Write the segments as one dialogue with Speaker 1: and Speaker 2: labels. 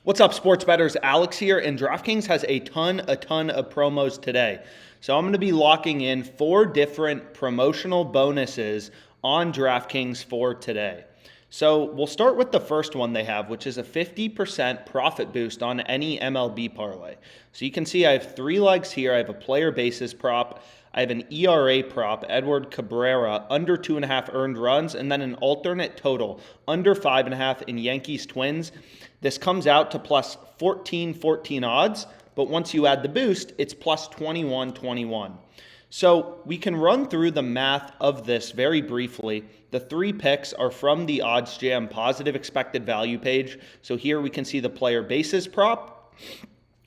Speaker 1: What's up, sports bettors? Alex here, and DraftKings has a ton of promos today. So I'm going to be locking in 4 different promotional bonuses on DraftKings for today. So we'll start with the first one they have, which is a 50% profit boost on any MLB parlay. So you can see I have 3 legs here. I have a player basis prop, I have an ERA prop, Edward Cabrera, under 2.5 earned runs, and then an alternate total, under 5.5 in Yankees Twins. This comes out to plus 14 odds, but once you add the boost, it's plus 21. So we can run through the math of this very briefly. The 3 picks are from the OddsJam positive expected value page. So here we can see the player basis prop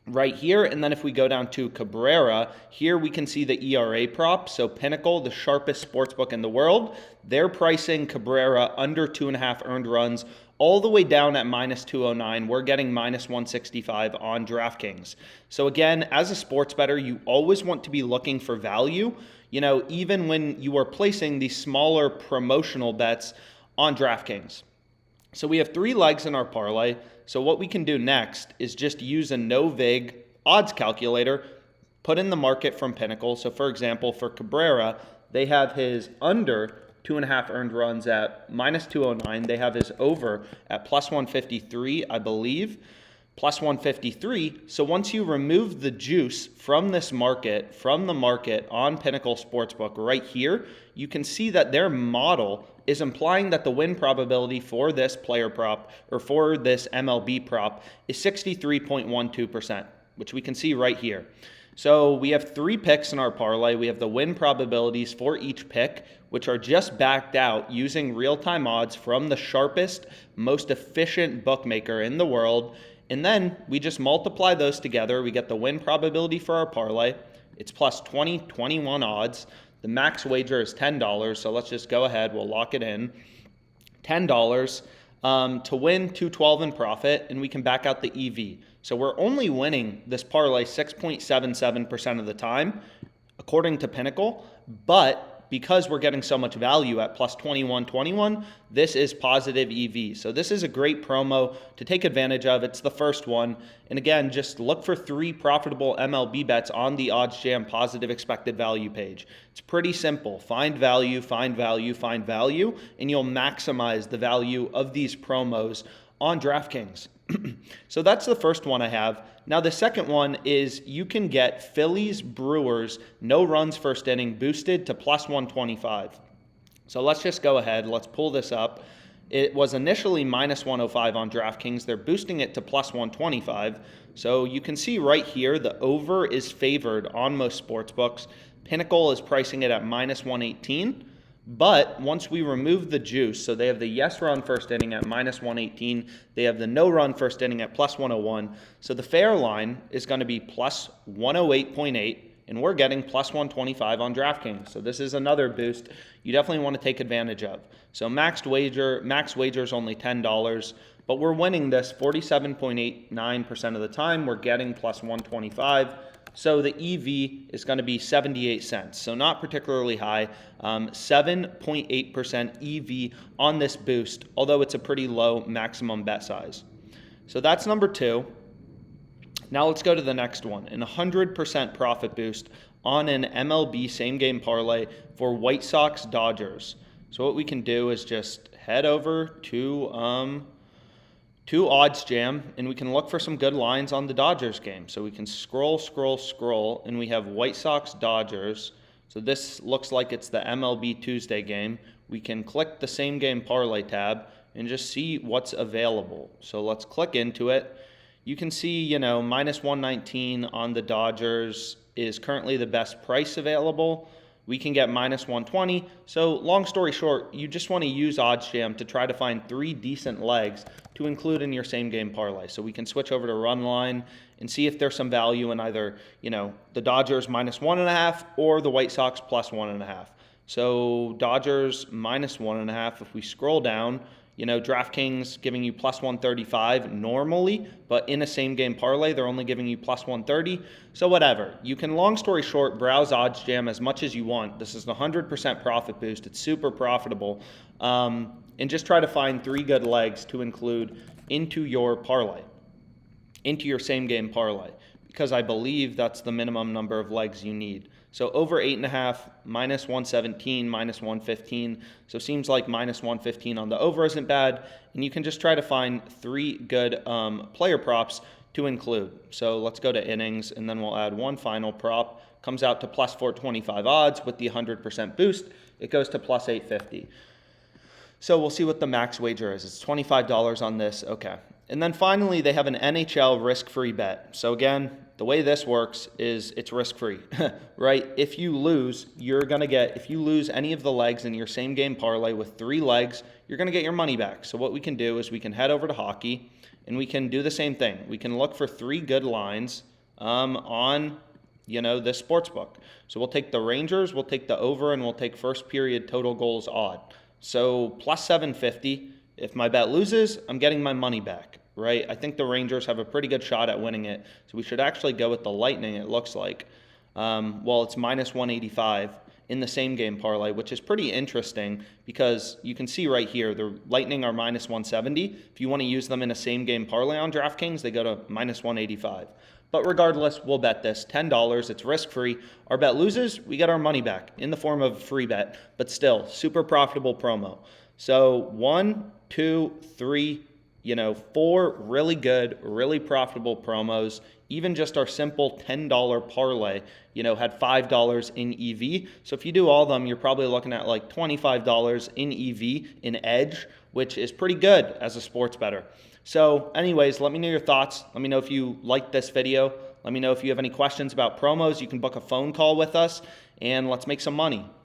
Speaker 1: right here. And then if we go down to Cabrera, here we can see the ERA prop. So Pinnacle, the sharpest sportsbook in the world, they're pricing Cabrera under 2.5 earned runs all the way down at minus 209. We're getting minus 165 on DraftKings. So again, as a sports bettor, you always want to be looking for value, even when you are placing these smaller promotional bets on DraftKings. So we have 3 legs in our parlay. So what we can do next is just use a no-vig odds calculator, put in the market from Pinnacle. So for example, for Cabrera, they have his under 2.5 earned runs at minus 209. They have his over at plus 153, I believe, plus 153. So once you remove the juice from this market, from the market on Pinnacle Sportsbook right here, you can see that their model is implying that the win probability for this player prop or for this MLB prop is 63.12%, which we can see right here. So we have 3 picks in our parlay. We have the win probabilities for each pick, which are just backed out using real-time odds from the sharpest, most efficient bookmaker in the world. And then we just multiply those together. We get the win probability for our parlay. It's plus 21 odds. The max wager is $10. So let's just go ahead. We'll lock it in. $10 to win $212 in profit, and we can back out the EV. So we're only winning this parlay 6.77% of the time, according to Pinnacle, but because we're getting so much value at plus 21, this is positive EV. So this is a great promo to take advantage of. It's the first one. And again, just look for 3 profitable MLB bets on the OddsJam positive expected value page. It's pretty simple. Find value, find value, find value, and you'll maximize the value of these promos on DraftKings. So that's the first one I have. Now the second one is you can get Phillies Brewers no runs first inning boosted to plus 125. So let's just go ahead. Let's pull this up. It was initially minus 105 on DraftKings. They're boosting it to plus 125. So you can see right here the over is favored on most sportsbooks. Pinnacle is pricing it at minus 118. But once we remove the juice, so they have the yes run first inning at minus 118, they have the no run first inning at plus 101. So the fair line is going to be plus 108.8, and we're getting plus 125 on DraftKings. So this is another boost you definitely want to take advantage of. So max wager is only $10, but we're winning this 47.89% of the time. We're getting plus 125. So the EV is going to be 78 cents. So not particularly high, 7.8% EV on this boost, although it's a pretty low maximum bet size. So that's number 2. Now let's go to the next one, an 100% profit boost on an MLB same game parlay for White Sox Dodgers. So what we can do is just head over to OddsJam, and we can look for some good lines on the Dodgers game. So we can scroll, and we have White Sox Dodgers. So this looks like it's the MLB Tuesday game. We can click the Same Game Parlay tab and just see what's available. So let's click into it. You can see, minus 119 on the Dodgers is currently the best price available. We can get minus 120. So long story short, you just want to use OddsJam to try to find 3 decent legs to include in your same game parlay. So we can switch over to run line and see if there's some value in either, the Dodgers minus 1.5 or the White Sox plus 1.5. So Dodgers minus 1.5. If we scroll down, DraftKings giving you plus 135 normally, but in a same game parlay, they're only giving you plus 130. So whatever. You can, long story short, browse OddsJam as much as you want. This is a 100% profit boost. It's super profitable. And just try to find 3 good legs to include into your parlay. into your same game parlay, because I believe that's the minimum number of legs you need. So over 8.5, minus 117, minus 115. So seems like minus 115 on the over isn't bad. And you can just try to find 3 good player props to include. So let's go to innings, and then we'll add one final prop. Comes out to plus 425 odds with the 100% boost. It goes to plus 850. So we'll see what the max wager is. It's $25 on this. Okay. And then finally, they have an NHL risk-free bet. So again, the way this works is it's risk-free, right? If you lose, if you lose any of the legs in your same game parlay with 3 legs, you're going to get your money back. So what we can do is we can head over to hockey and we can do the same thing. We can look for 3 good lines on this sports book. So we'll take the Rangers, we'll take the over, and we'll take first period total goals odd. So plus 750. If my bet loses, I'm getting my money back, right? I think the Rangers have a pretty good shot at winning it. So we should actually go with the Lightning, it looks like. It's minus 185 in the same game parlay, which is pretty interesting because you can see right here, the Lightning are minus 170. If you want to use them in a same game parlay on DraftKings, they go to minus 185. But regardless, we'll bet this $10. It's risk-free. Our bet loses, we get our money back in the form of a free bet, but still super profitable promo. So 1, 2, 3, 4 really good, really profitable promos. Even just our simple $10 parlay, had $5 in EV. So if you do all of them, you're probably looking at like $25 in EV in edge, which is pretty good as a sports bettor. So anyways, let me know your thoughts. Let me know if you liked this video. Let me know if you have any questions about promos. You can book a phone call with us, and let's make some money.